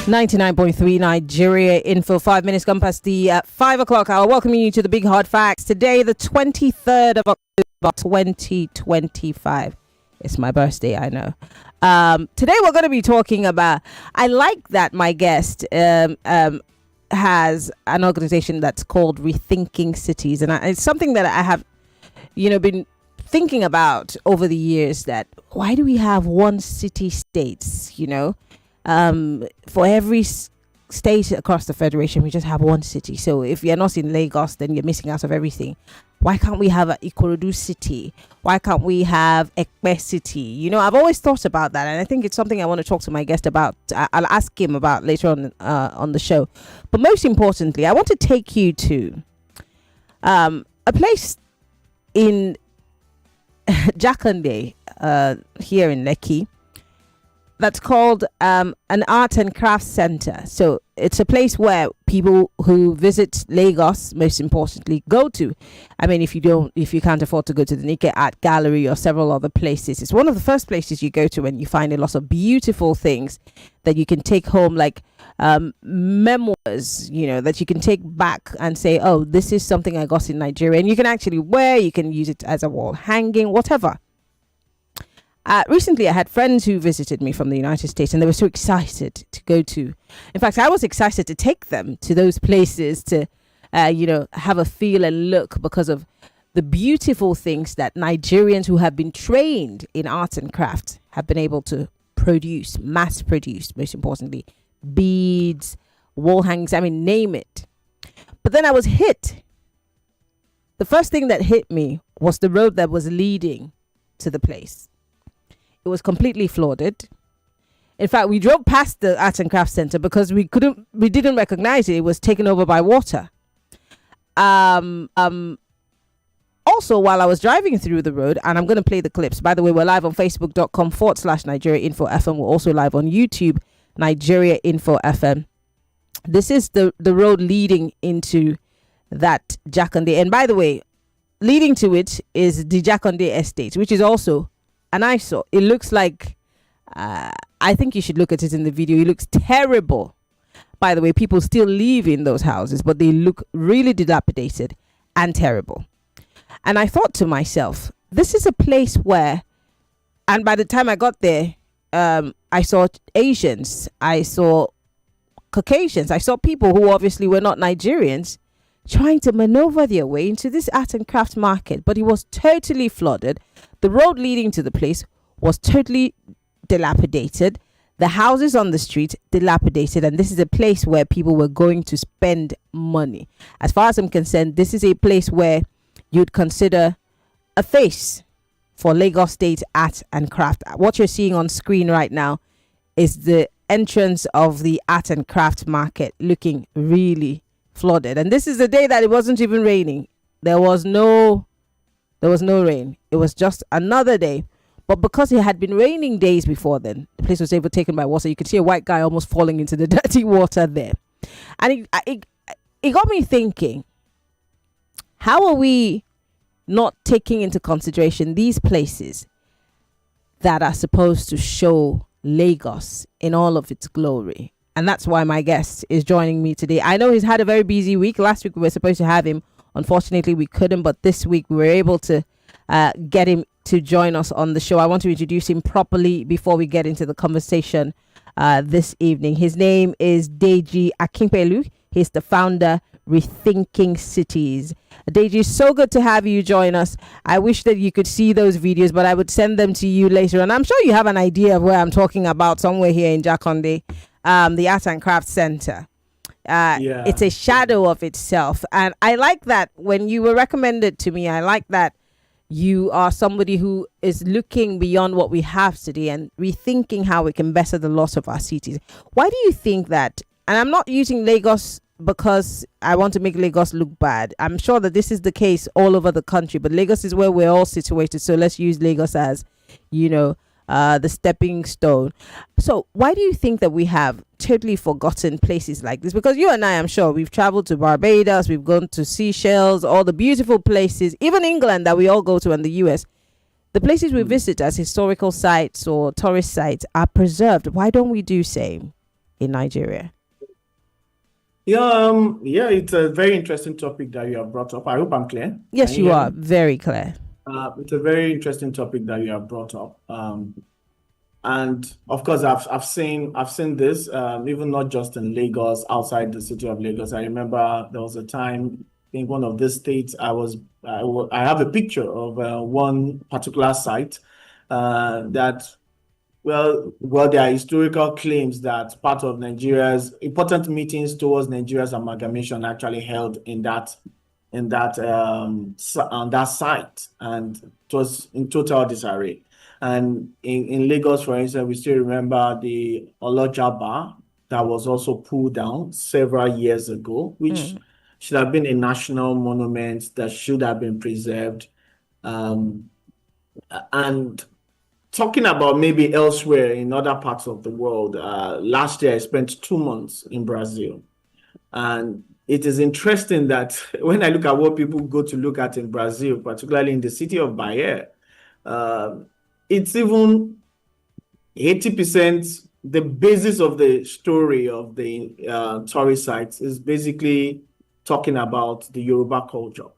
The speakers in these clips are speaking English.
99.3 Nigeria info. 5 minutes gone past the 5 o'clock hour. Welcoming you to the Big Hard Facts. Today, the 23rd of October, 2025. It's my birthday, I know. Today, we're going to be talking about, I like that my guest has an organization that's called Rethinking Cities. And it's something that I have, been thinking about over the years, that why do we have one city states, for every state across the federation, we just have one city. So if you're not in Lagos, then you're missing out of everything. Why can't we have an Ikorodu city? Why can't we have Ekpe city? I've always thought about that, and I think it's something I want to talk to my guest about. I'll ask him about later on the show. But most importantly, I want to take you to a place in Jakande, here in Lekki, that's called an art and craft center. So it's a place where people who visit Lagos, most importantly, go to. I mean, if you can't afford to go to the Nikkei Art Gallery or several other places, it's one of the first places you go to when you find a lot of beautiful things that you can take home, like memoirs, that you can take back and say, oh, this is something I got in Nigeria. And you can actually wear, you can use it as a wall hanging, whatever. Recently, I had friends who visited me from the United States, and they were so excited to go to. In fact, I was excited to take them to those places to, have a feel and look, because of the beautiful things that Nigerians who have been trained in art and craft have been able to produce, mass produce, most importantly, beads, wall hangings, name it. But then I was hit. The first thing that hit me was the road that was leading to the place. It was completely flooded. In fact, we drove past the Art and Craft Center because we didn't recognize it. It was taken over by water. Also, while I was driving through the road, and I'm going to play the clips. By the way, we're live on facebook.com/Nigeria Info FM. We're also live on YouTube, Nigeria Info FM. This is the road leading into that Jakande. And by the way, leading to it is the Jakande Estate, which is also an eyesore. It looks like, I think you should look at it in the video. It looks terrible. By the way, people still live in those houses, but they look really dilapidated and terrible. And I thought to myself, this is a place where, and by the time I got there, I saw Asians, I saw Caucasians, I saw people who obviously were not Nigerians trying to maneuver their way into this art and craft market, but it was totally flooded. The road leading to the place was totally dilapidated. The houses on the street dilapidated, and this is a place where people were going to spend money. As far as I'm concerned, this is a place where you'd consider a face for Lagos State art and craft. What you're seeing on screen right now is the entrance of the art and craft market, looking really flooded. And this is the day that it wasn't even raining. There was no rain. It was just another day. But because it had been raining days before then, the place was overtaken by water. You could see a white guy almost falling into the dirty water there. And it got me thinking, how are we not taking into consideration these places that are supposed to show Lagos in all of its glory? And that's why my guest is joining me today. I know he's had a very busy week. Last week we were supposed to have him. Unfortunately, we couldn't. But this week we were able to get him to join us on the show. I want to introduce him properly before we get into the conversation this evening. His name is Deji Akinpelu. He's the founder, Rethinking Cities. Deji, so good to have you join us. I wish that you could see those videos, but I would send them to you later. And I'm sure you have an idea of where I'm talking about, somewhere here in Jakande. The Art and Craft Center. It's a shadow of itself. And I like that when you were recommended to me, I like that you are somebody who is looking beyond what we have today and rethinking how we can better the loss of our cities. Why do you think that? And I'm not using Lagos because I want to make Lagos look bad. I'm sure that this is the case all over the country, but Lagos is where we're all situated. So let's use Lagos as, the stepping stone. So why do you think that we have totally forgotten places like this? Because you and I, I'm sure, we've traveled to Barbados, we've gone to Seychelles, all the beautiful places, even England that we all go to, and the US. The places we visit as historical sites or tourist sites are preserved. Why don't we do same? in Nigeria? Yeah, it's a very interesting topic that you have brought up. I hope I'm clear. Can Yes, you you hear are me? very clear. It's a very interesting topic that you have brought up. And of course, I've seen this, even not just in Lagos, outside the city of Lagos. I remember there was a time in one of these states. I have a picture of one particular site that there are historical claims that part of Nigeria's important meetings towards Nigeria's amalgamation actually held on that site, and it was in total disarray. And in Lagos, for instance, we still remember the Oloja that was also pulled down several years ago, which should have been a national monument that should have been preserved. Um, and talking about maybe elsewhere in other parts of the world, last year I spent 2 months in Brazil. And it is interesting that when I look at what people go to look at in Brazil, particularly in the city of Bahia, uh, it's even 80%. The basis of the story of the tourist sites is basically talking about the Yoruba culture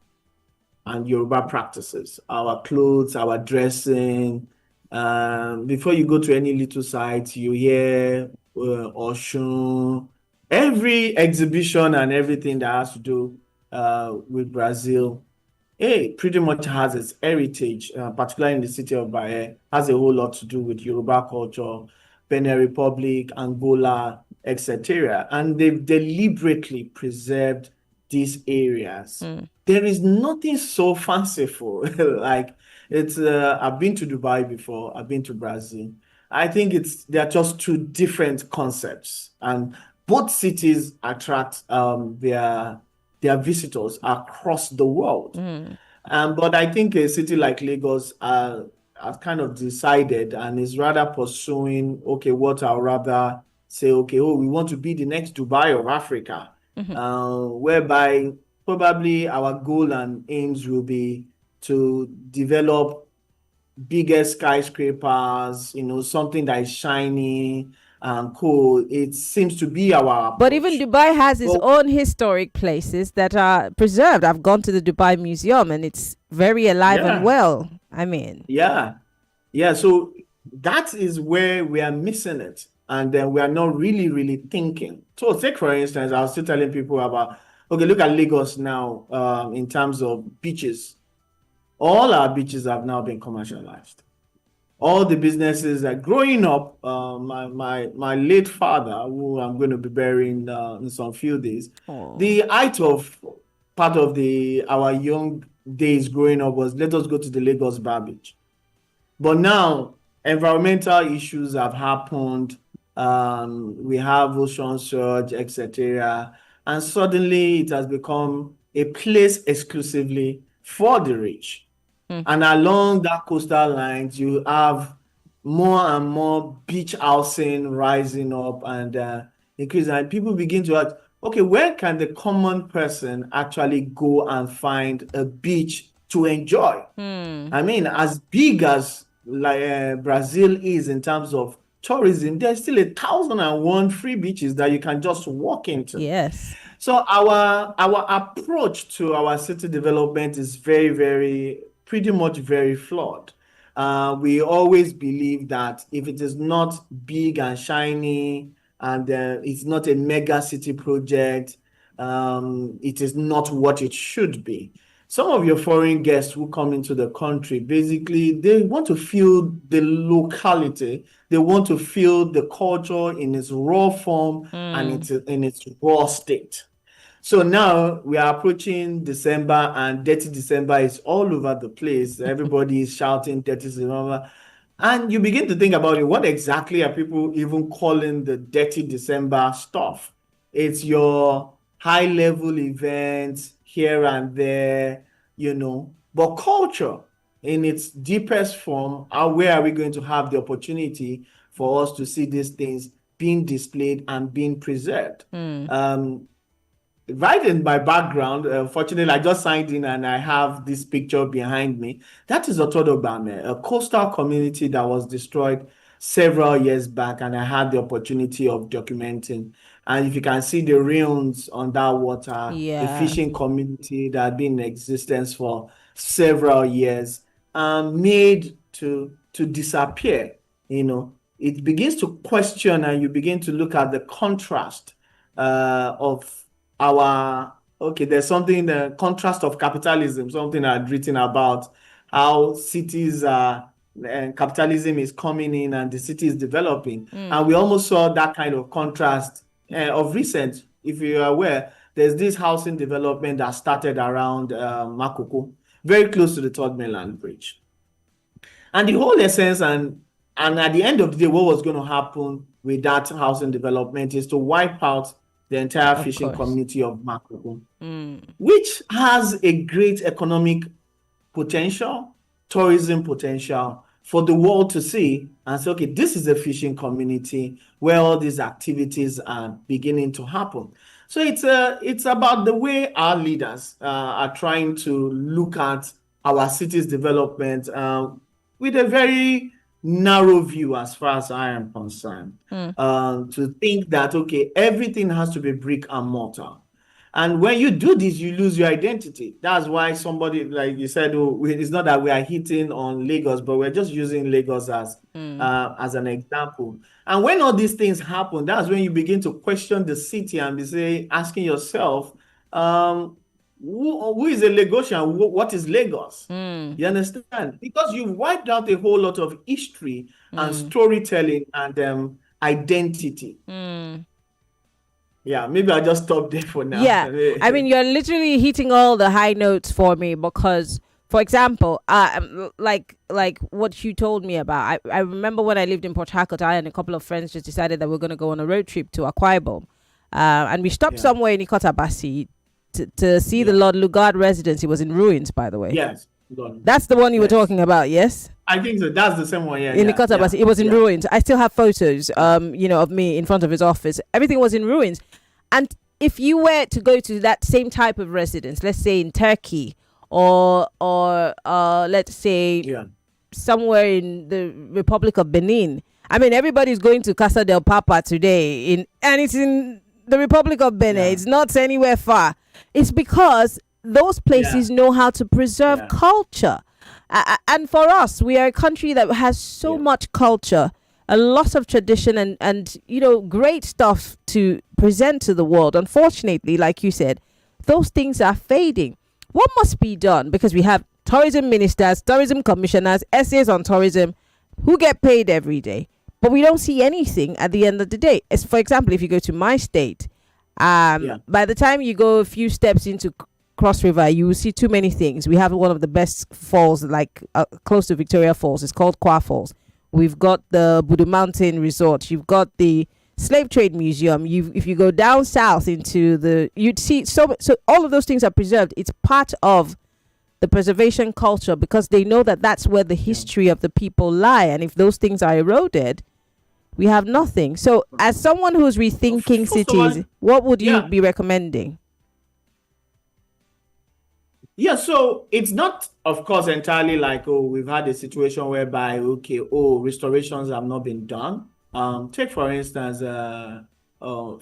and Yoruba practices, our clothes, our dressing. Before you go to any little site, you hear Oshun, every exhibition and everything that has to do with Brazil. Pretty much has its heritage, particularly in the city of Bahia, has a whole lot to do with Yoruba culture, Benin Republic, Angola, etc. And they've deliberately preserved these areas. There is nothing so fanciful like it's. I've been to Dubai before. I've been to Brazil. I think they're just two different concepts, and both cities attract their visitors across the world. But I think a city like Lagos has kind of decided and is rather pursuing, okay, what I'll rather say, okay, we want to be the next Dubai of Africa, whereby probably our goal and aims will be to develop bigger skyscrapers, something that is shiny and cool. It seems to be our But even approach. Dubai has its Well, own historic places that are preserved. I've gone to the Dubai Museum and it's very alive and yeah, well. I mean, yeah. Yeah, so that is where we are missing it. And then we are not really, really thinking. So take, for instance, I was still telling people about, okay, look at Lagos now, in terms of beaches. All our beaches have now been commercialized. All the businesses that growing up, my late father, who I'm going to be burying in some few days, oh, the height of part of our young days growing up was, let us go to the Lagos Bar Beach. But now environmental issues have happened. We have ocean surge, etc. And suddenly it has become a place exclusively for the rich. And along that coastal lines, you have more and more beach housing rising up and increasing. And people begin to ask, okay, where can the common person actually go and find a beach to enjoy? I mean, as big as like Brazil is in terms of tourism, there's still 1,001 free beaches that you can just walk into. yes. So our approach to our city development is very, very, pretty much very flawed. We always believe that if it is not big and shiny and it's not a mega city project, it is not what it should be. Some of your foreign guests who come into the country, basically, they want to feel the locality. They want to feel the culture in its raw form and in its raw state. So now we are approaching December and Dirty December is all over the place. Everybody is shouting Dirty December. And you begin to think about it. What exactly are people even calling the Dirty December stuff? It's your high level events here and there, But culture in its deepest form, where are we going to have the opportunity for us to see these things being displayed and being preserved? Right in my background, fortunately, I just signed in and I have this picture behind me. That is Otodobame, a coastal community that was destroyed several years back, and I had the opportunity of documenting. And if you can see the ruins on that water, a Yeah. fishing community that had been in existence for several years, made to disappear, it begins to question, and you begin to look at the contrast of there's something, the contrast of capitalism, something I'd written about how cities are, and capitalism is coming in and the city is developing. And we almost saw that kind of contrast of recent. If you are aware, there's this housing development that started around Makoko, very close to the Third Mainland Bridge. And the whole essence and at the end of the day, what was going to happen with that housing development is to wipe out the entire fishing community of Makoko, which has a great economic potential, tourism potential for the world to see and say, okay, this is a fishing community where all these activities are beginning to happen. So it's about the way our leaders are trying to look at our city's development with a very narrow view, as far as I am concerned, to think that, okay, everything has to be brick and mortar. And when you do this, you lose your identity. That's why somebody, like you said, it's not that we are hitting on Lagos, but we're just using Lagos as an example. And when all these things happen, that's when you begin to question the city and asking yourself, who is a Lagosian? What is Lagos? You understand? Because you've wiped out a whole lot of history and storytelling and identity. Yeah, maybe I'll just stop there for now. Yeah, I mean, you're literally hitting all the high notes for me because, for example, like what you told me about, I remember when I lived in Port Harcourt, I and a couple of friends just decided that we're going to go on a road trip to Akwa Ibom. And we stopped somewhere in Ikotabasi to see the Lord Lugard residence. It was in ruins, by the way. Yes. That's the one you were talking about, yes? I think so. That's the same one, yeah. In Ikotabasi. It was in ruins. I still have photos, of me in front of his office. Everything was in ruins. And if you were to go to that same type of residence, let's say in Turkey or let's say somewhere in the Republic of Benin, I mean, everybody's going to Casa del Papa today, and it's in the Republic of Benin. It's not anywhere far. It's because those places know how to preserve culture. And for us, we are a country that has so much culture, a lot of tradition and great stuff to present to the world. Unfortunately, like you said, those things are fading. What must be done? Because we have tourism ministers, tourism commissioners, essays on tourism who get paid every day, but we don't see anything at the end of the day. As for example, if you go to my state, by the time you go a few steps into Cross River, you will see too many things. We have one of the best falls, like close to Victoria Falls. It's called Kwa Falls. We've got the Budu Mountain Resort. You've got the Slave Trade Museum. If you go down south you'd see so all of those things are preserved. It's part of the preservation culture because they know that that's where the history of the people lie. And if those things are eroded, we have nothing. So as someone who's rethinking cities, what would you be recommending? Yeah, so it's not, of course, entirely like, we've had a situation whereby, restorations have not been done. Take, for instance,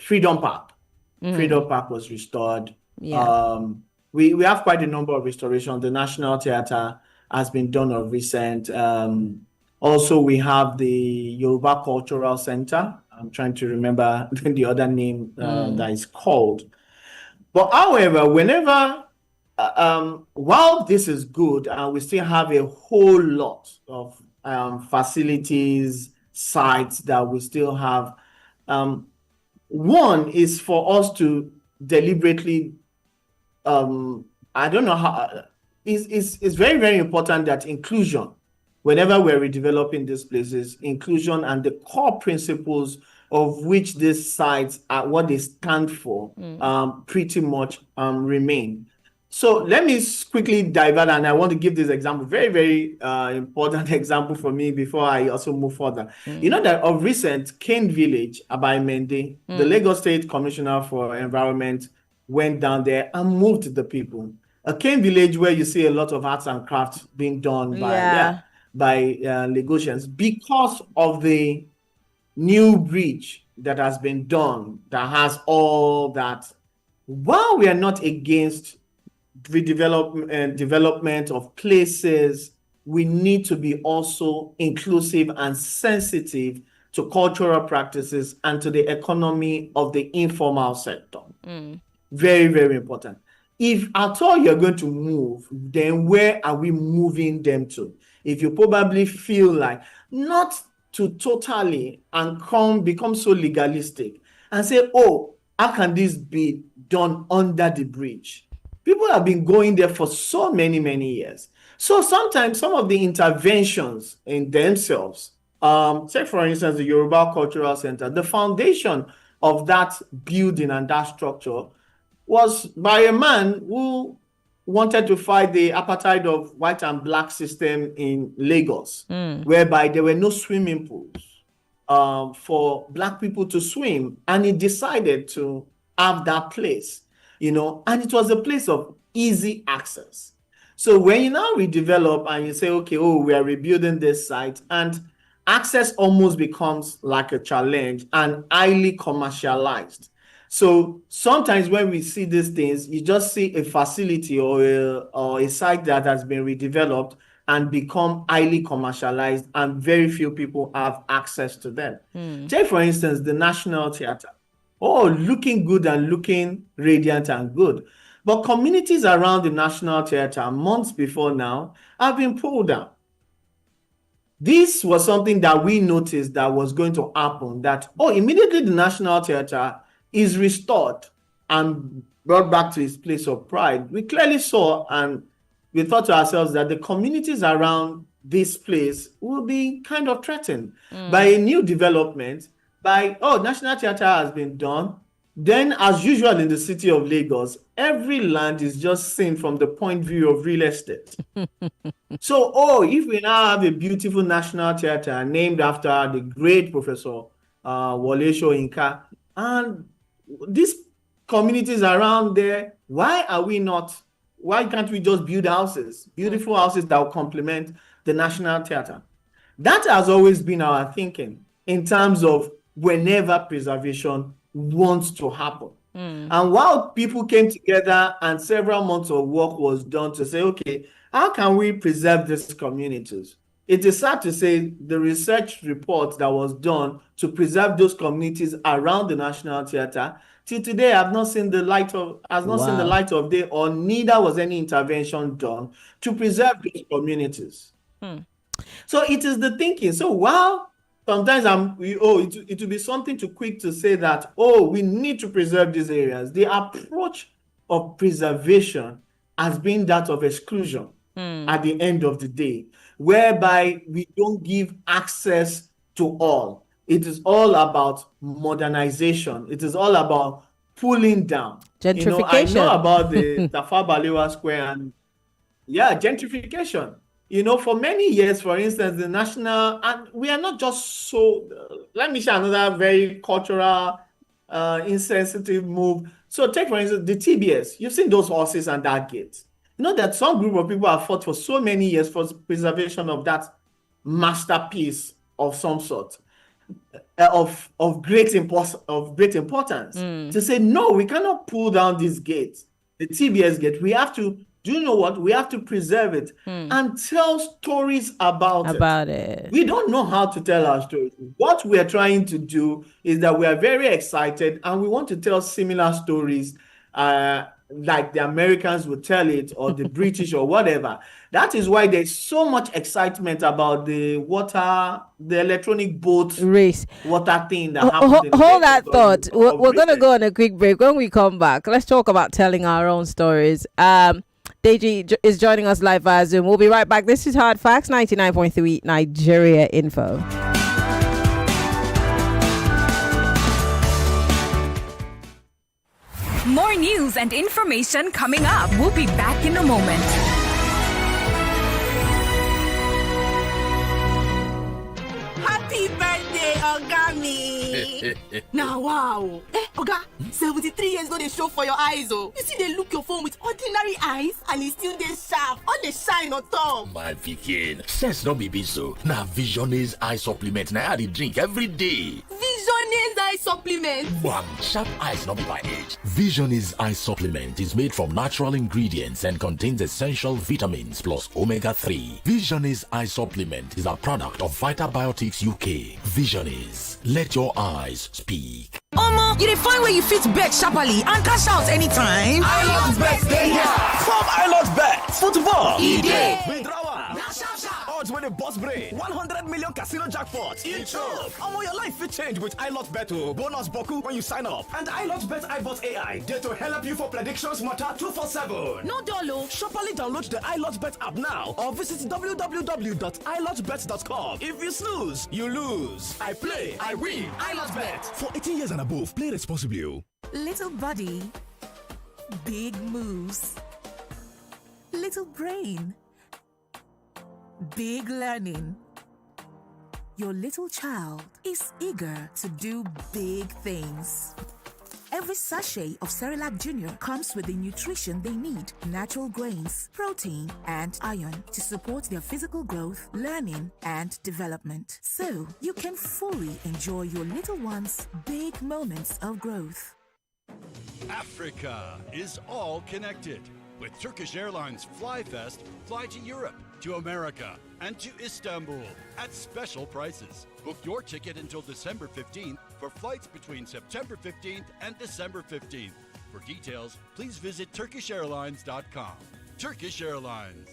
Freedom Park. Freedom Park was restored. Yeah. We have quite a number of restorations. The National Theatre has been done of recent. Also, we have the Yoruba Cultural Center. I'm trying to remember the other name that is called. But however, whenever... while this is good, we still have a whole lot of facilities, sites that we still have. One is for us to deliberately, I don't know how, it's very, very important that inclusion, whenever we're redeveloping these places, inclusion and the core principles of which these sites are, what they stand for, pretty much remain. So let me quickly divert, and I want to give this example, very, very important example for me before I also move further. You know that of recent, Kane Village, Abai Mende, the Lagos State Commissioner for Environment went down there and moved the people. A Kane Village where you see a lot of arts and crafts being done by by Lagosians because of the new bridge that has been done that has all that. While we are not against development of places, we need to be also inclusive and sensitive to cultural practices and to the economy of the informal sector. Very, very important. If at all you're going to move, then where are we moving them to? If you probably feel like not to totally and become so legalistic and say, oh, how can this be done under the bridge? People have been going there for so many, many years. So sometimes some of the interventions in themselves, say for instance, the Yoruba Cultural Center, the foundation of that building and that structure was by a man who wanted to fight the apartheid of white and black system in Lagos, whereby there were no swimming pools for black people to swim. And he decided to have that place, and it was a place of easy access. So when you now redevelop and you say, okay, we are rebuilding this site, and access almost becomes like a challenge and highly commercialized. So sometimes when we see these things, you just see a facility or a site that has been redeveloped and become highly commercialized, and very few people have access to them. Take, for instance, the National Theatre. Looking good and looking radiant and good. But communities around the National Theatre months before now have been pulled down. This was something that we noticed that was going to happen, that, immediately the National Theatre is restored and brought back to its place of pride. We clearly saw and we thought to ourselves that the communities around this place will be kind of threatened by a new development, by, National Theatre has been done. Then, as usual in the city of Lagos, every land is just seen from the point of view of real estate. So, if we now have a beautiful National Theatre named after the great Professor Wole Soyinka, and these communities around there, why can't we just build houses, beautiful houses that will complement the National Theatre? That has always been our thinking in terms of whenever preservation wants to happen. And while people came together and several months of work was done to say, okay, how can we preserve these communities? It is sad to say the research report that was done to preserve those communities around the National Theatre till today have not seen the light of day, or neither was any intervention done to preserve those communities. So it is the thinking. So while sometimes it will be something too quick to say that, we need to preserve these areas, the approach of preservation has been that of exclusion at the end of the day, whereby we don't give access to all. It is all about modernization. It is all about pulling down. Gentrification. I know about the Tafawa Balewa Square and gentrification. For many years, for instance, the national, and we are not just so, let me share another very cultural, insensitive move. So take, for instance, the TBS. You've seen those horses and that gate. That some group of people have fought for so many years for preservation of that masterpiece of some sort, of great importance. To say, no, we cannot pull down this gate, the TBS gate. We have to, do you know what? We have to preserve it and tell stories about it. We don't know how to tell our stories. What we are trying to do is that we are very excited and we want to tell similar stories like the Americans would tell it, or the British, or whatever. That is why there's so much excitement about the electronic boat race water thing that happened. Hold that thought. We're going to go on a quick break. When we come back, let's talk about telling our own stories. Deji is joining us live via Zoom. We'll be right back. This is Hard Facts, 99.3 Nigeria Info. More news and information coming up. We'll be back in a moment. Happy birthday, Ogami! Now, wow. Oga, 73 years no dey show for your eyes, oh. You see, they look your phone with ordinary eyes, and it still dey sharp, all dey shine on top. My pikin, sense no be so. Na Visionaries eye supplement na I dey drink every day. Visionaries eye supplement. One sharp eyes no be by age. Visionaries eye supplement is made from natural ingredients and contains essential vitamins plus omega-3. Visionaries eye supplement is a product of Vitabiotics UK. Visionaries, let your eyes speak. Omo, you dey find where you fit bet sharply and cash out anytime? iLotBet dey here. From iLotBet, football, dey. withdrawal, odds wey dey burst brain, 100 million casino jackpot, choke. Omo, your life fit change with iLotBet o. Bonus boku when you sign up. And iLotBet iBot AI dey to help you for predictions matter 247. No dolo. Sharply download the iLotBet app now or visit www.ilotbet.com. If you snooze, you lose. I play, I win. iLotBet. For 18 years and above, play responsibly. Little body, big moves. Little brain, big learning. Your little child is eager to do big things. Every sachet of Cerelac Junior comes with the nutrition they need: natural grains, protein, and iron to support their physical growth, learning, and development. So you can fully enjoy your little one's big moments of growth. Africa is all connected. With Turkish Airlines FlyFest, fly to Europe, to America, and to Istanbul at special prices. Book your ticket until December 15th for flights between September 15th and December 15th. For details, please visit turkishairlines.com. Turkish Airlines.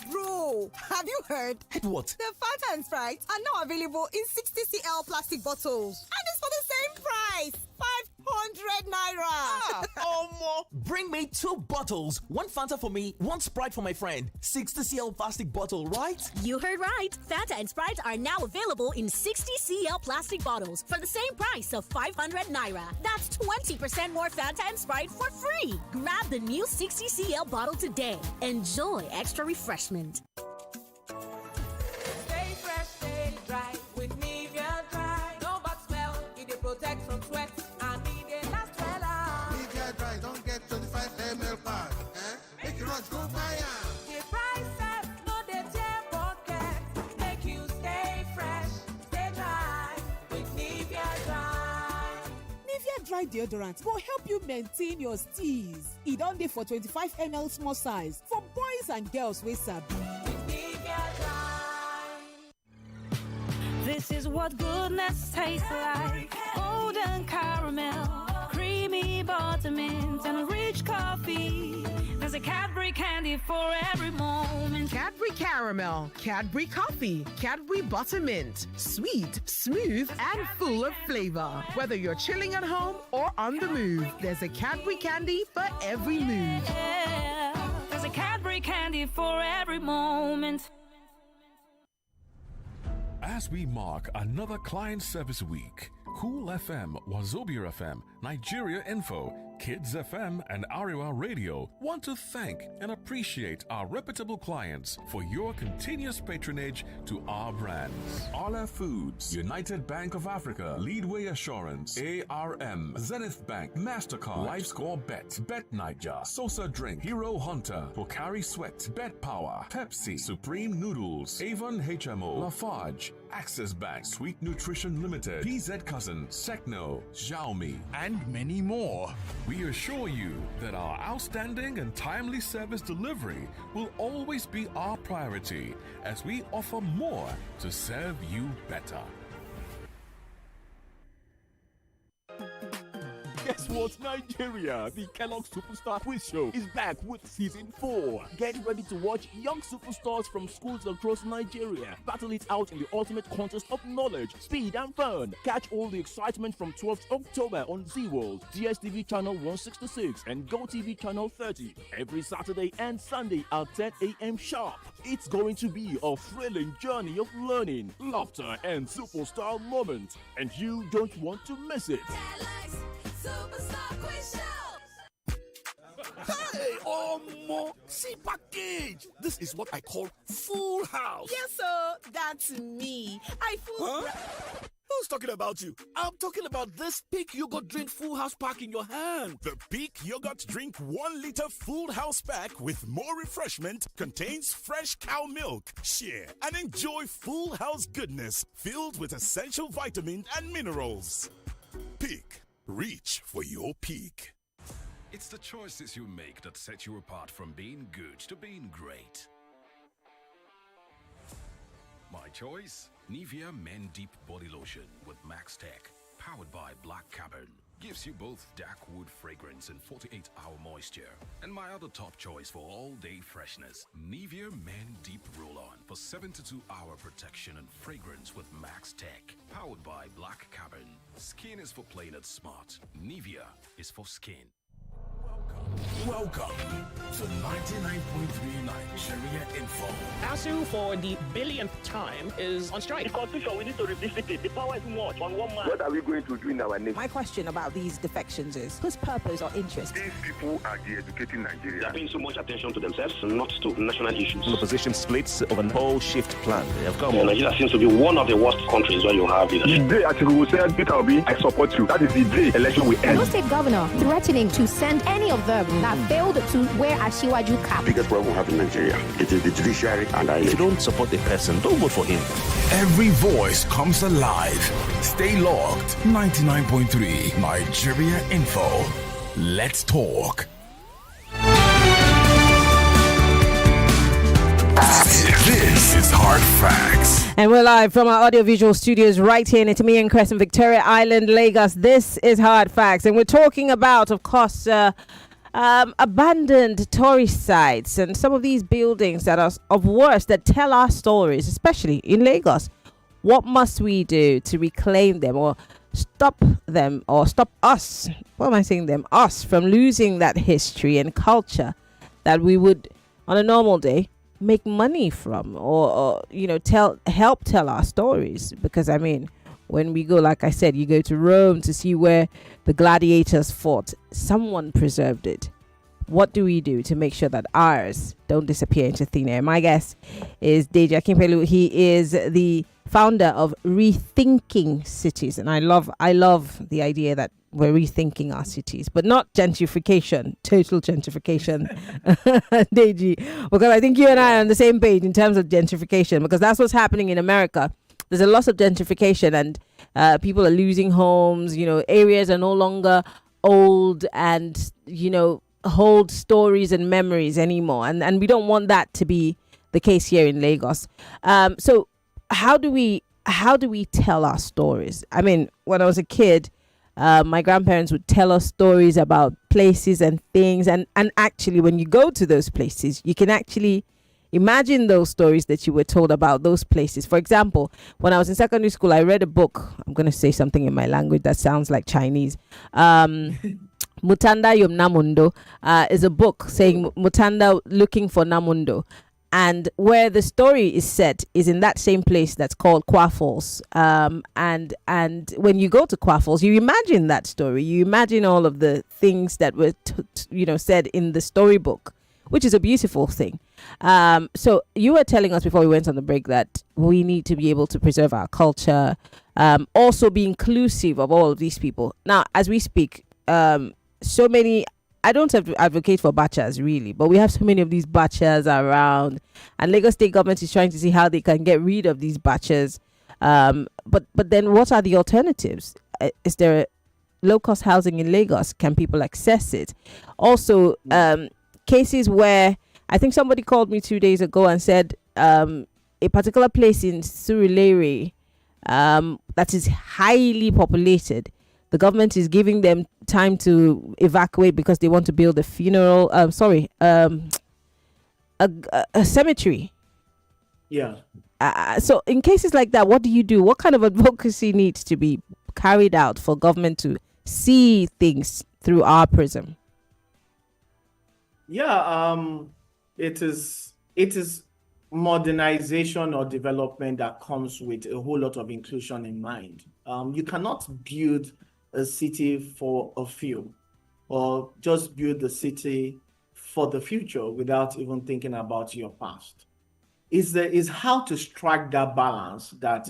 Bro, have you heard? What? The Fanta and Sprite are now available in 60cl plastic bottles. And it's for the same price. 500 naira. Omo, bring me 2 bottles. 1 Fanta for me, 1 Sprite for my friend. 60cl plastic bottle, right? You heard right. Fanta and Sprite are now available in 60cl plastic bottles for the same price of 500 naira. That's 20% more Fanta and Sprite for free. Grab the new 60cl bottle today. Enjoy extra refreshment. Stay fresh, stay dry with Nivea Dry. No bad smell, it protect from sweat. Make you rush, go buy the prices, no they tear pocket. Make you stay fresh, stay dry with Nivea Dry. Nivea Dry deodorant will help you maintain your steeze. It only for 25 ml small size for boys and girls with sabi. With Nivea Dry. This is what goodness tastes like. Golden caramel, creamy buttermint, and rich coffee. There's a Cadbury candy for every moment. Cadbury Caramel, Cadbury Coffee, Cadbury Buttermint. Sweet, smooth, and full of flavor. Whether you're chilling at home or on the move, there's a Cadbury candy for every mood. Yeah, there's a Cadbury candy for every moment. As we mark another client service week, Cool FM, Wazobia FM, Nigeria Info, Kids FM, and Ariwa Radio want to thank and appreciate our reputable clients for your continuous patronage to our brands. Ola Foods, United Bank of Africa, Leadway Assurance, ARM, Zenith Bank, MasterCard, LifeScore Bet, Bet Niger, Sosa Drink, Hero Hunter, Pocari Sweat, Bet Power, Pepsi, Supreme Noodles, Avon HMO, Lafarge, Access Bank, Sweet Nutrition Limited, PZ Cousin, Secno, Xiaomi, and many more. We assure you that our outstanding and timely service delivery will always be our priority as we offer more to serve you better. Guess what, Nigeria? The Kellogg Superstar Quiz Show is back with season 4. Get ready to watch young superstars from schools across Nigeria battle it out in the ultimate contest of knowledge, speed, and fun. Catch all the excitement from 12th October on Z World, DSTV channel 166, and GoTV channel 30 every Saturday and Sunday at 10 a.m. sharp. It's going to be a thrilling journey of learning, laughter, and superstar moments, and you don't want to miss it. Superstar Quiz Show. Hey, Omo, see package. This is what I call full house. Yes, sir. That's me. I full. Huh? Who's talking about you? I'm talking about this Peak Yogurt Drink Full House Pack in your hand. The Peak Yogurt Drink 1 liter Full House Pack with more refreshment contains fresh cow milk. Share and enjoy full house goodness filled with essential vitamins and minerals. Peak. Reach for your peak. It's the choices you make that set you apart from being good to being great. My choice? Nivea Men Deep Body Lotion with Max Tech, powered by Black Carbon. Gives you both dark wood fragrance and 48-hour moisture. And my other top choice for all-day freshness, Nivea Men Deep Roll-On for 72-hour protection and fragrance with Max Tech, powered by Black Carbon. Skin is for playing it smart. Nivea is for skin. Welcome to 99.3 Nigeria Info. ASU for the billionth time is on strike. The constitution, we need to revisit it. The power is much on one man. What are we going to do in our name? My question about these defections is whose purpose or interest? These people are de-educating Nigeria. They are paying so much attention to themselves, not to national issues. The position splits of an whole shift plan. They have come. Nigeria seems to be one of the worst countries where you have leadership. The day Atiku said, Peter Obi, I support you. That is the day election will end. No state governor threatening to send any of them that failed to wear a Shiwaju cap. Biggest problem we have in Nigeria, it is the judiciary and If you don't support the person, don't vote for him. Every voice comes alive. Stay logged. 99.3 Nigeria Info. Let's talk. This is Hard Facts. And we're live from our audiovisual studios right here in Itamian Crescent, Victoria Island, Lagos. This is Hard Facts. And we're talking about, of course, abandoned tourist sites and some of these buildings that are of worth that tell our stories, especially in Lagos. What must we do to reclaim them or stop them or stop us? What am I saying them? Us from losing that history and culture that we would, on a normal day, make money from or help tell our stories. Because I mean, when we go, like I said, you go to Rome to see where the gladiators fought. Someone preserved it. What do we do to make sure that ours don't disappear into thin air? My guest is Deji Akinpelu. He is the founder of Rethinking Cities. And I love the idea that we're rethinking our cities, but not gentrification, total gentrification, Deji. Because I think you and I are on the same page in terms of gentrification, because that's what's happening in America. There's a lot of gentrification and people are losing homes. Areas are no longer old and, hold stories and memories anymore. And we don't want that to be the case here in Lagos. So how do we tell our stories? I mean, when I was a kid, my grandparents would tell us stories about places and things. And actually, when you go to those places, you can actually imagine those stories that you were told about those places. For example, when I was in secondary school, I read a book. I'm going to say something in my language that sounds like Chinese. Mutanda Yom Namundo is a book saying Mutanda looking for Namundo. And where the story is set is in that same place that's called Kwa Falls. And when you go to Kwa Falls, you imagine that story. You imagine all of the things that were said in the storybook, which is a beautiful thing. So you were telling us before we went on the break that we need to be able to preserve our culture, also be inclusive of all of these people. Now, as we speak, so many, I don't have to advocate for bachas really, but we have so many of these bachas around, and Lagos State government is trying to see how they can get rid of these bachas. But then what are the alternatives? Is there low-cost housing in Lagos? Can people access it? Also, cases where I think somebody called me 2 days ago and said a particular place in Surulere that is highly populated, the government is giving them time to evacuate because they want to build a a cemetery. Yeah. So in cases like that, what do you do? What kind of advocacy needs to be carried out for government to see things through our prism? Yeah, it is modernization or development that comes with a whole lot of inclusion in mind. You cannot build a city for a few, or just build the city for the future without even thinking about your past. Is how to strike that balance that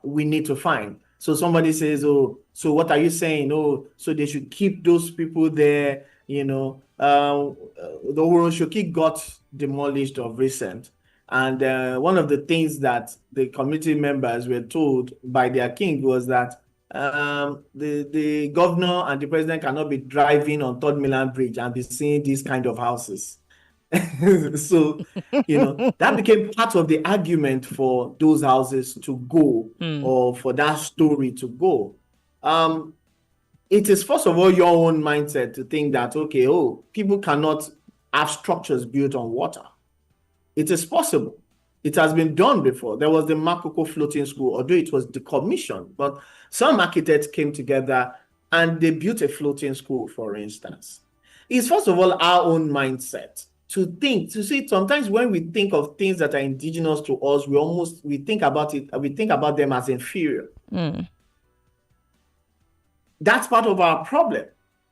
we need to find. So somebody says, "Oh, so what are you saying? Oh, so they should keep those people there." The Oroshoki got demolished of recent, and one of the things that the community members were told by their king was that the governor and the president cannot be driving on Third Milan Bridge and be seeing these kind of houses. So, that became part of the argument for those houses to go or for that story to go. It is, first of all, your own mindset to think that, okay, people cannot have structures built on water. It is possible. It has been done before. There was the Makoko Floating School, although it was decommissioned, but some architects came together and they built a floating school, for instance. It's, first of all, our own mindset to see, sometimes when we think of things that are indigenous to us, we think about them as inferior. That's part of our problem,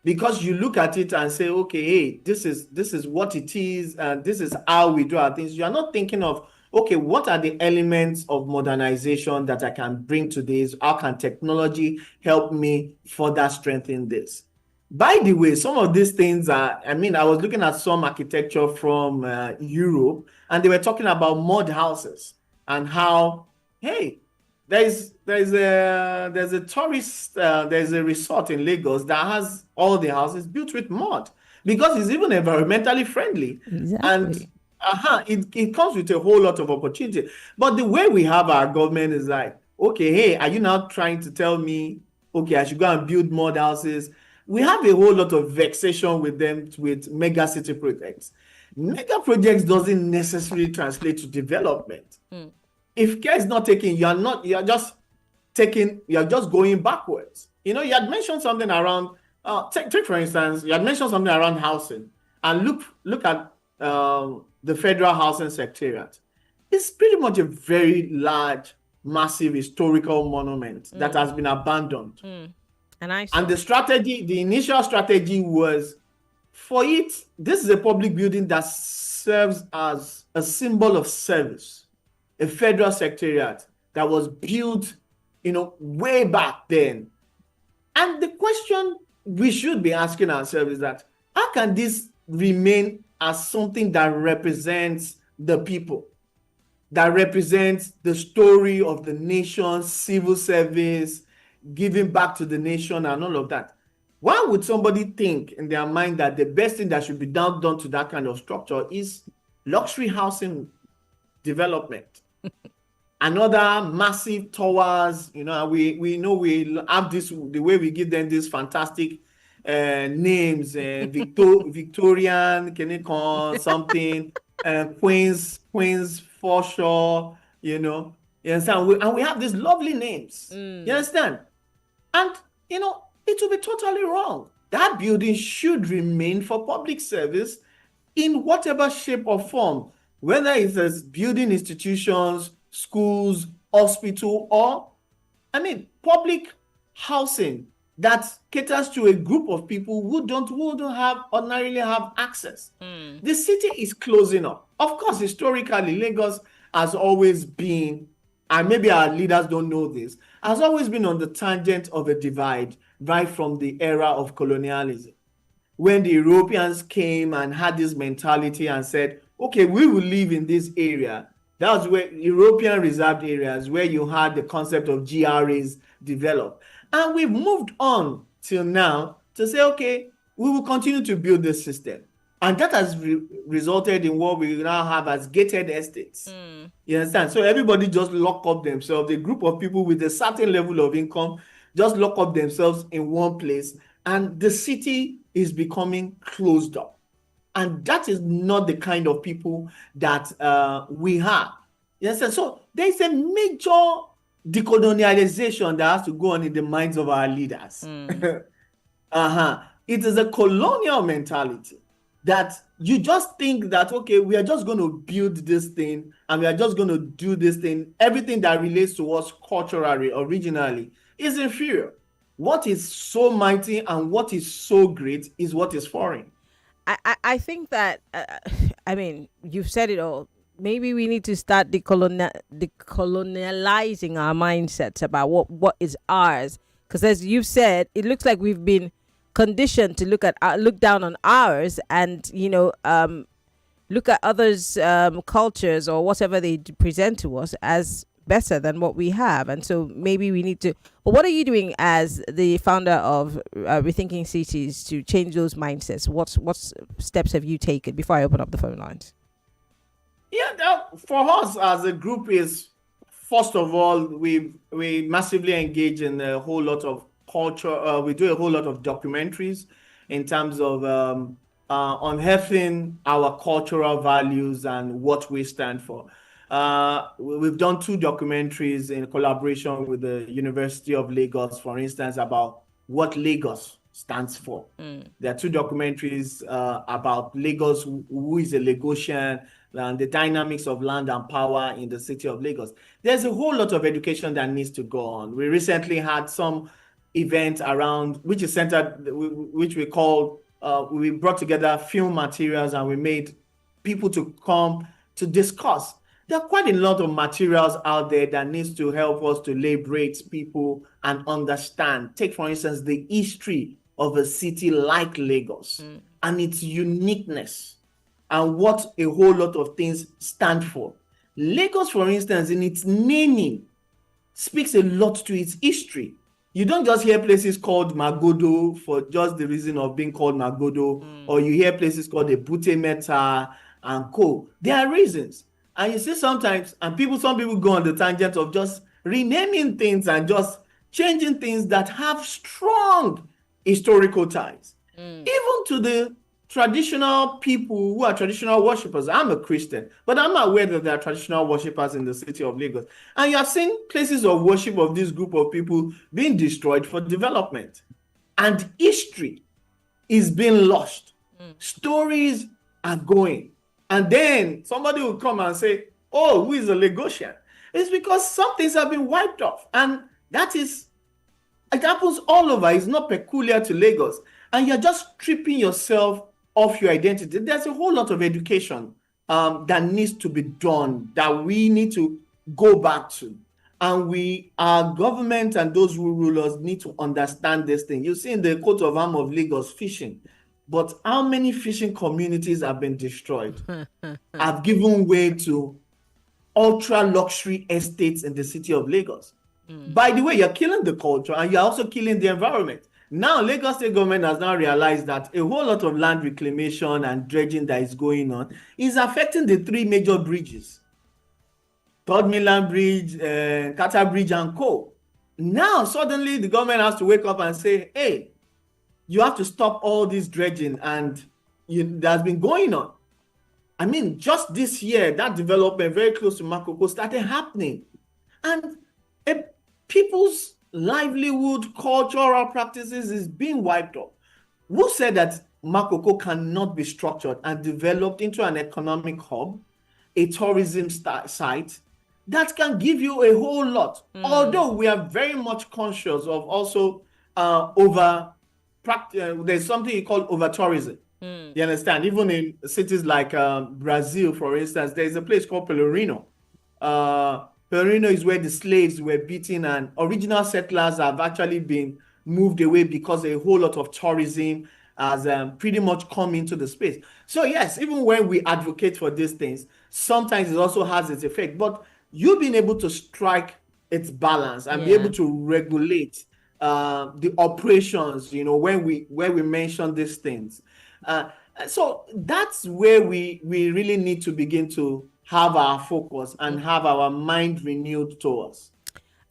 because you look at it and say, okay, hey, this is what it is, and this is how we do our things. You are not thinking of, okay, what are the elements of modernization that I can bring to this? How can technology help me further strengthen this? By the way, some of these things I was looking at some architecture from Europe, and they were talking about mud houses and how, hey, there's a resort in Lagos that has all the houses built with mud because it's even environmentally friendly. Exactly. And it comes with a whole lot of opportunity. But the way we have our government is like, okay, hey, are you now trying to tell me, okay, I should go and build mud houses? We have a whole lot of vexation with them with mega city projects. Mega projects doesn't necessarily translate to development. If care is not taken, you're just going backwards. You had mentioned something around, take for instance, you had mentioned something around housing, and look at the Federal Housing Secretariat. It's pretty much a very large, massive historical monument that has been abandoned. And the initial strategy was for it. This is a public building that serves as a symbol of service, a federal secretariat that was built, way back then. And the question we should be asking ourselves is that how can this remain as something that represents the people, that represents the story of the nation, civil service, giving back to the nation and all of that? Why would somebody think in their mind that the best thing that should be done to that kind of structure is luxury housing development? Another massive towers, we have this, the way we give them these fantastic names, Victorian, Kenekon, something, Queens Foreshore, you understand? And we have these lovely names, you understand? And, it will be totally wrong. That building should remain for public service in whatever shape or form, whether it's as building institutions, schools, hospital, or, public housing that caters to a group of people who don't ordinarily have access. The city is closing up. Of course, historically, Lagos has always been, and maybe our leaders don't know this, has always been on the tangent of a divide right from the era of colonialism. When the Europeans came and had this mentality and said, okay, we will live in this area. That was where European reserved areas, where you had the concept of GRAs develop. And we've moved on till now to say, okay, we will continue to build this system. And that has resulted in what we now have as gated estates. You understand? So everybody just lock up themselves. A group of people with a certain level of income just lock up themselves in one place. And the city is becoming closed up. And that is not the kind of people that we have. You understand? So there's a major decolonialization that has to go on in the minds of our leaders. It is a colonial mentality that you just think that, okay, we are just going to build this thing and we are just going to do this thing. Everything that relates to us culturally, originally, is inferior. What is so mighty and what is so great is what is foreign. I think that I mean, you've said it all. Maybe we need to start decolonializing our mindsets about what is ours, because as you've said, it looks like we've been conditioned to look down on ours, and look at others' cultures or whatever they present to us as better than what we have. And so maybe we need to. But what are you doing as the founder of Rethinking Cities to change those mindsets? What steps have you taken before I open up the phone lines? Yeah, for us as a group is, first of all, we massively engage in a whole lot of culture. We do a whole lot of documentaries in terms of unearthing our cultural values and what we stand for. We've done 2 documentaries in collaboration with the University of Lagos, for instance, about what Lagos stands for. There are 2 documentaries about Lagos, who is a Lagosian, and the dynamics of land and power in the city of Lagos. There's a whole lot of education that needs to go on. We recently had some event around, which is centered, which we call, we brought together film materials, and we made people to come to discuss. There are quite a lot of materials out there that needs to help us to liberate people and understand. Take, for instance, the history of a city like Lagos and its uniqueness and what a whole lot of things stand for. Lagos, for instance, in its naming, speaks a lot to its history. You don't just hear places called Magodo for just the reason of being called Magodo, or you hear places called Ebute Metta and co. There are reasons. And you see sometimes, and some people go on the tangent of just renaming things and just changing things that have strong historical ties. Even to the traditional people who are traditional worshippers. I'm a Christian, but I'm aware that there are traditional worshippers in the city of Lagos. And you have seen places of worship of this group of people being destroyed for development. And history is being lost. Stories are going. And then somebody will come and say, oh, who is a Lagosian? It's because some things have been wiped off. And it happens all over. It's not peculiar to Lagos. And you're just stripping yourself of your identity. There's a whole lot of education that needs to be done, that we need to go back to. And our government and those who rule us need to understand this thing. You see in the coat of arms of Lagos, fishing. But how many fishing communities have been destroyed? Have given way to ultra luxury estates in the city of Lagos. By the way, you're killing the culture and you're also killing the environment. Now, Lagos State government has now realized that a whole lot of land reclamation and dredging that is going on is affecting the 3 major bridges. Third Mainland Bridge, Carter Bridge and co. Now, suddenly the government has to wake up and say, hey, you have to stop all this dredging, and that's been going on. I mean, just this year, that development very close to Makoko started happening. And people's livelihood, cultural practices is being wiped off. Who said that Makoko cannot be structured and developed into an economic hub, a tourism site that can give you a whole lot? Although we are very much conscious of also there's something you call over-tourism. You understand? Even in cities like Brazil, for instance, there's a place called Pelourinho. Pelourinho is where the slaves were beaten, and original settlers have actually been moved away because a whole lot of tourism has pretty much come into the space. So yes, even when we advocate for these things, sometimes it also has its effect. But you've been able to strike its balance and be able to regulate the operations, when we mention these things. So that's where we really need to begin to have our focus and have our mind renewed towards.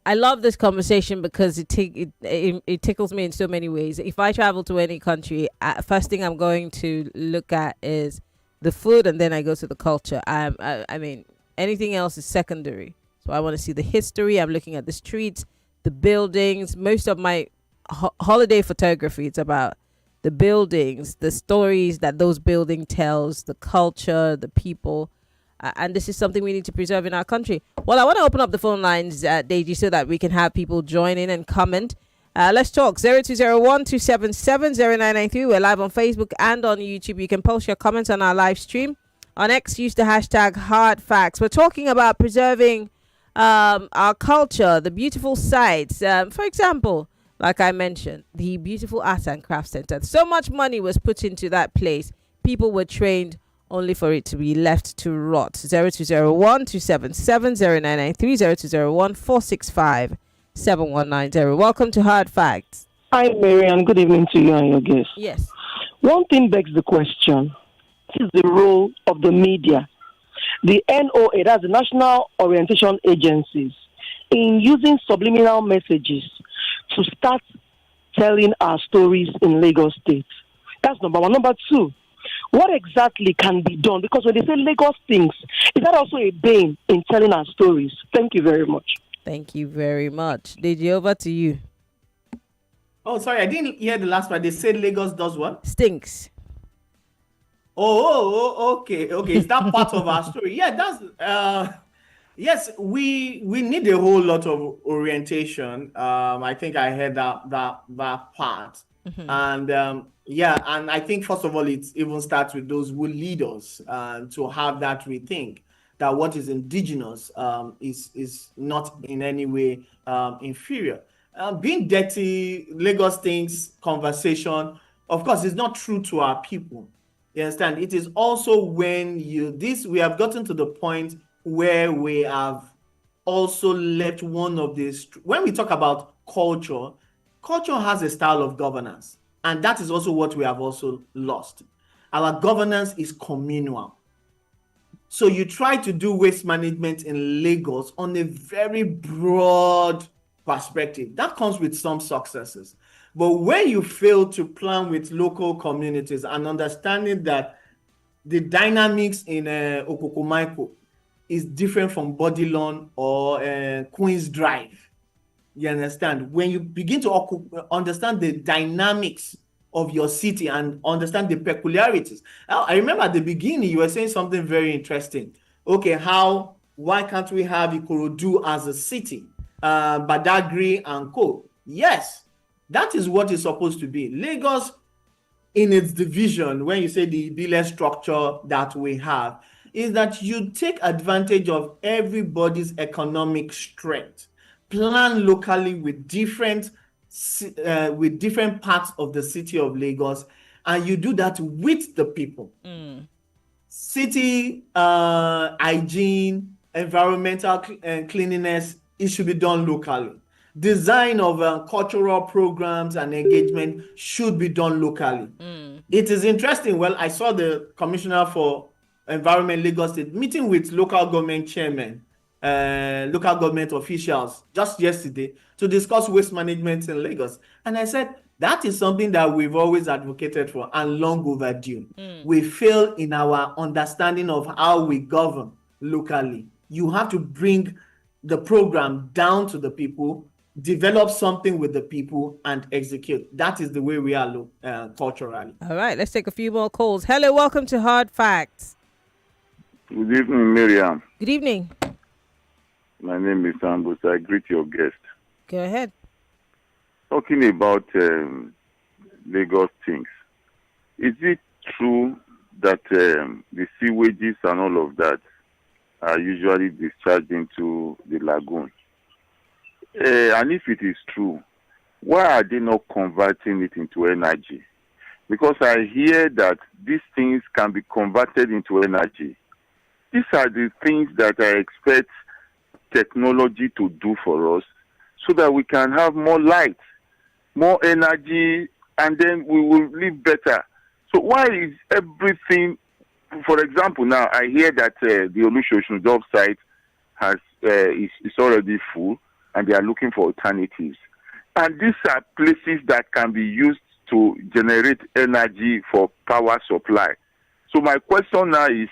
I love this conversation because it tickles me in so many ways. If I travel to any country, first thing I'm going to look at is the food, and then I go to the culture. I mean, anything else is secondary. So I want to see the history. I'm looking at the streets, the buildings. Most of my holiday photography, it's about the buildings, the stories that those buildings tells, the culture, the people. And this is something we need to preserve in our country. Well, I want to open up the phone lines, Deji, so that we can have people join in and comment. Let's talk 0201-277-0993. We're live on Facebook and on YouTube. You can post your comments on our live stream. On X, use the hashtag hard facts. We're talking about preserving our culture, the beautiful sites. For example, like I mentioned, the beautiful Art and Craft Center. So much money was put into that place. People were trained only for it to be left to rot. 0201-277-0993, 0201-465-7190. Welcome to Hard Facts. Hi, Maryann. Good evening to you and your guests. Yes. One thing begs the question. This is the role of the media, the NOA, that's the National Orientation Agencies, in using subliminal messages to start telling our stories in Lagos State. That's number one. Number two, what exactly can be done? Because when they say Lagos things, is that also a bane in telling our stories? Thank you very much. Thank you very much. Deji, over to you. Oh, sorry, I didn't hear the last part. They said Lagos does what? Stinks. Okay. Is that part of our story? Yeah, that's yes, we need a whole lot of orientation. I think I heard that part. And and I think first of all it even starts with those who lead us to have that rethink that what is indigenous is not in any way inferior. Being dirty, Lagos things conversation, of course, is not true to our people. You understand? It is also when we have gotten to the point where we have also left one of these. When we talk about culture has a style of governance, and that is also what we have also lost. Our governance is communal. So you try to do waste management in Lagos on a very broad perspective. That comes with some successes. But when you fail to plan with local communities and understanding that the dynamics in Okokomaiko is different from Bodilon or Queen's Drive, you understand? When you begin to understand the dynamics of your city and understand the peculiarities. I remember at the beginning you were saying something very interesting. Okay, why can't we have Ikorodu as a city? Badagry and co. Yes. That is what it's supposed to be. Lagos, in its division, when you say the village structure that we have, is that you take advantage of everybody's economic strength, plan locally with different parts of the city of Lagos, and you do that with the people. City hygiene, environmental cleanliness, it should be done locally. Design of cultural programs and engagement should be done locally. It is interesting. Well, I saw the Commissioner for Environment Lagos State meeting with local government chairmen, local government officials just yesterday to discuss waste management in Lagos. And I said, that is something that we've always advocated for and long overdue. We fail in our understanding of how we govern locally. You have to bring the program down to the people, develop something with the people, and execute. That is the way we are culturally. All right, let's take a few more calls. Hello, welcome to Hard Facts. Good evening, Miriam. Good evening. My name is Ambus. I greet your guest. Go ahead. Talking about Lagos things, is it true that the sewages and all of that are usually discharged into the lagoon? And if it is true, why are they not converting it into energy? Because I hear that these things can be converted into energy. These are the things that I expect technology to do for us so that we can have more light, more energy, and then we will live better. So why is everything, for example, now I hear that the Olusosun job site is already full, and they are looking for alternatives. And these are places that can be used to generate energy for power supply. So my question now is,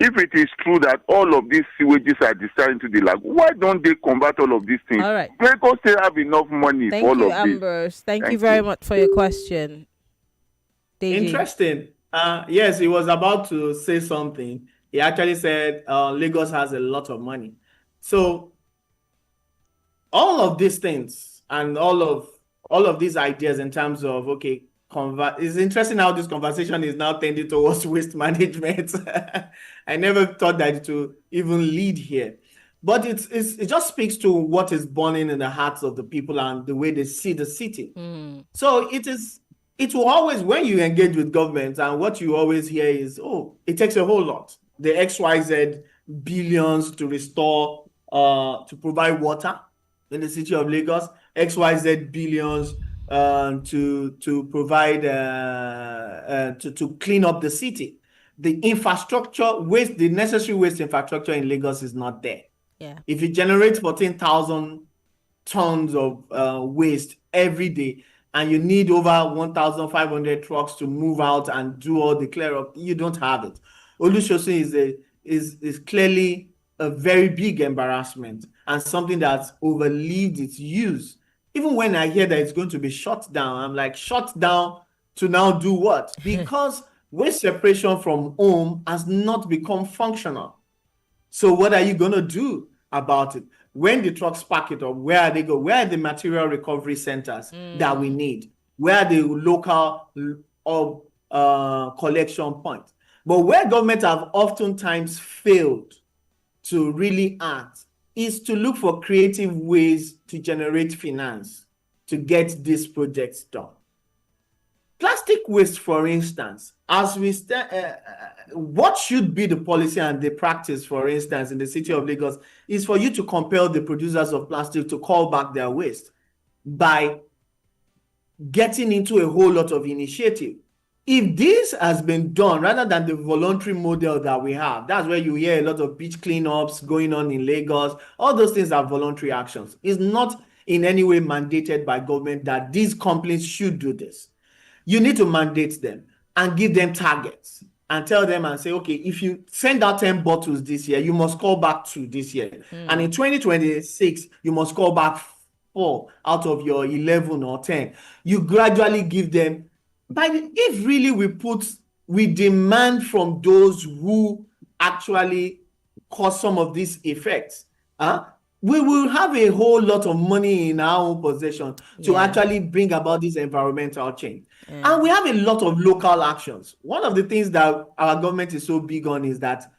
if it is true that all of these sewages are discharged into the lagoon, why don't they convert all of these things? All right. Lagos still have enough money Thank for all you, of this. Ambrose. Thank you very much for your question. Deji. Interesting. Yes, he was about to say something. He actually said Lagos has a lot of money. So all of these things and all of all of these ideas in terms of, okay, it's interesting how this conversation is now tending towards waste management. I never thought that it would even lead here. But it just speaks to what is burning in the hearts of the people and the way they see the city. So it will always, when you engage with government, and what you always hear is, oh, it takes a whole lot. The XYZ billions to restore, to provide water in the city of Lagos, XYZ billions to provide, to clean up the city. The infrastructure, the necessary waste infrastructure in Lagos is not there. Yeah. If you generate 14,000 tons of waste every day, and you need over 1,500 trucks to move out and do all the clear up, you don't have it. Olusosun is clearly a very big embarrassment and something that's overlived its use. Even when I hear that it's going to be shut down, I'm like, shut down to now do what? Because waste separation from home has not become functional. So what are you going to do about it? When the trucks pack it up, where are they go? Where are the material recovery centers that we need? Where are the local collection points? But where government have oftentimes failed to really act is to look for creative ways to generate finance to get these projects done. Plastic waste, for instance, as we what should be the policy and the practice, for instance, in the city of Lagos, is for you to compel the producers of plastic to call back their waste by getting into a whole lot of initiative. If this has been done rather than the voluntary model that we have, that's where you hear a lot of beach cleanups going on in Lagos. All those things are voluntary actions. It's not in any way mandated by government that these companies should do this. You need to mandate them and give them targets and tell them and say, okay, if you send out 10 bottles this year, you must call back 2 this year. And in 2026, you must call back 4 out of your 11 or 10. You gradually give them. But if really we demand from those who actually cause some of these effects, we will have a whole lot of money in our own possession to actually bring about this environmental change. And we have a lot of local actions. One of the things that our government is so big on is that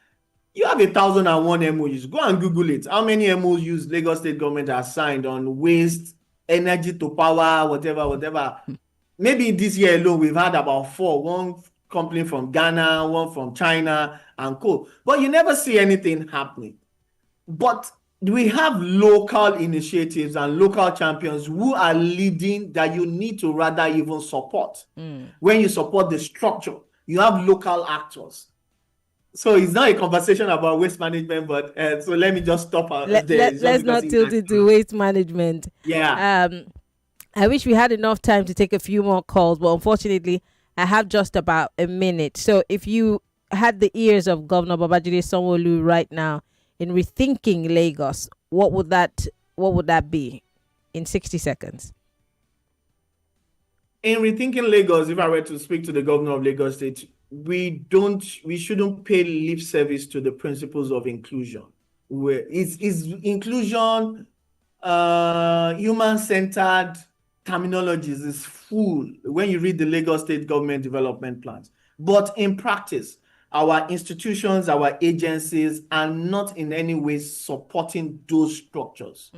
you have 1,001 MOUs. Go and Google it. How many MOUs Lagos State government has signed on waste, energy to power, whatever. Maybe this year alone, we've had about 4. One company from Ghana, one from China, and co. But you never see anything happening. But we have local initiatives and local champions who are leading that you need to rather even support. When you support the structure, you have local actors. So it's not a conversation about waste management, but so let me just stop there. Let's not tilt it to waste management. Yeah. I wish we had enough time to take a few more calls, but unfortunately, I have just about a minute. So if you had the ears of Governor Babajide Sanwo-Olu right now in Rethinking Lagos, what would that be in 60 seconds? In Rethinking Lagos, if I were to speak to the governor of Lagos State, we shouldn't pay lip service to the principles of inclusion. Where is inclusion, human-centered terminologies is full when you read the Lagos State government development plans. But in practice, our institutions, our agencies are not in any way supporting those structures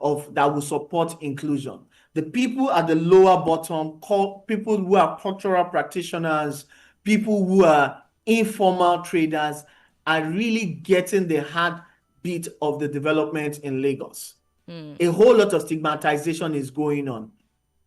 that will support inclusion. The people at the lower bottom, people who are cultural practitioners, people who are informal traders, are really getting the heartbeat of the development in Lagos. A whole lot of stigmatization is going on.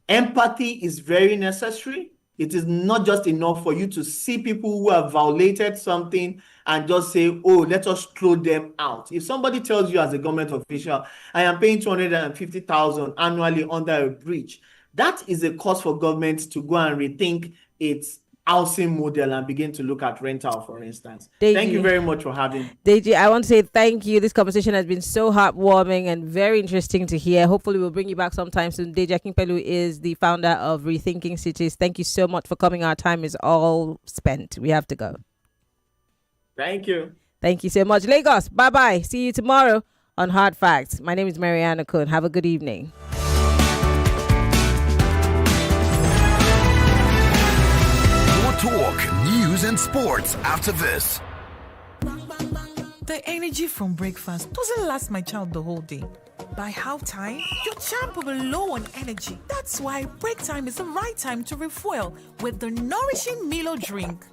Empathy is very necessary. It is not just enough for you to see people who have violated something and just say, oh, let us throw them out. If somebody tells you as a government official, I am paying 250,000 annually under a bridge, that is a cause for government to go and rethink its housing model and begin to look at rental, for instance. Deji, thank you very much for having me. Deji, I want to say thank you. This conversation has been so heartwarming and very interesting to hear. Hopefully we'll bring you back sometime soon. Deji Akinpelu is the founder of Rethinking Cities. Thank you so much for coming. Our time is all spent. We have to go. Thank you. Thank you so much. Lagos, bye-bye. See you tomorrow on Hard Facts. My name is Maryann Okon. Have a good evening. Talk, news, and sports after this. The energy from breakfast doesn't last my child the whole day. By halftime, your champ will be low on energy. That's why break time is the right time to refuel with the nourishing Milo drink.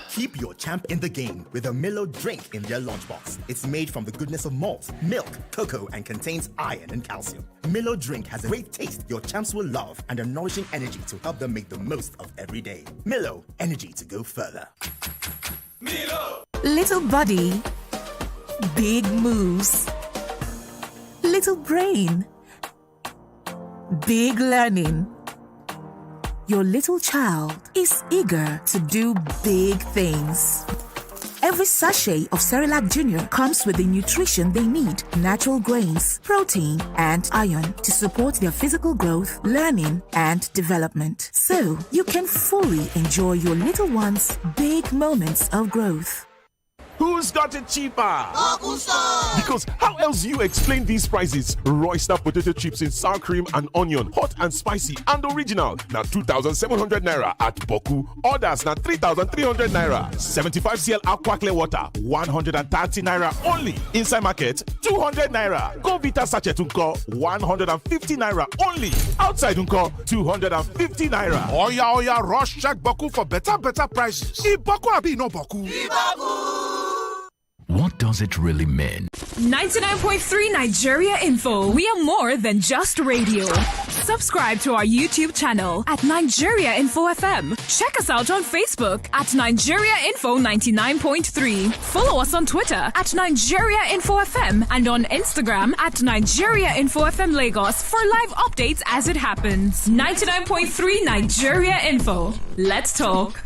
Keep your champ in the game with a Milo drink in their lunchbox. It's made from the goodness of malt, milk, cocoa, and contains iron and calcium. Milo drink has a great taste your champs will love and a nourishing energy to help them make the most of every day. Milo, energy to go further. Milo! Little body, big moves. Little brain, big learning. Your little child is eager to do big things. Every sachet of Cerelac Junior comes with the nutrition they need: natural grains, protein, and iron to support their physical growth, learning, and development. So you can fully enjoy your little one's big moments of growth. Who's got it cheaper? Because how else do you explain these prices? Royster potato chips in sour cream and onion, hot and spicy and original. Now 2,700 naira at Boku. Others now 3,300 naira. 75cl aqua clear water, 130 naira only. Inside market, 200 naira. Go Vita sachet unko, 150 naira only. Outside unko, 250 naira. Oya, rush check Boku for better prices. If Boku abi no Boku. What does it really mean? 99.3 Nigeria Info. We are more than just radio. Subscribe to our YouTube channel at Nigeria Info FM. Check us out on Facebook at Nigeria Info 99.3. Follow us on Twitter at Nigeria Info FM and on Instagram at Nigeria Info FM Lagos for live updates as it happens. 99.3 Nigeria Info. Let's talk.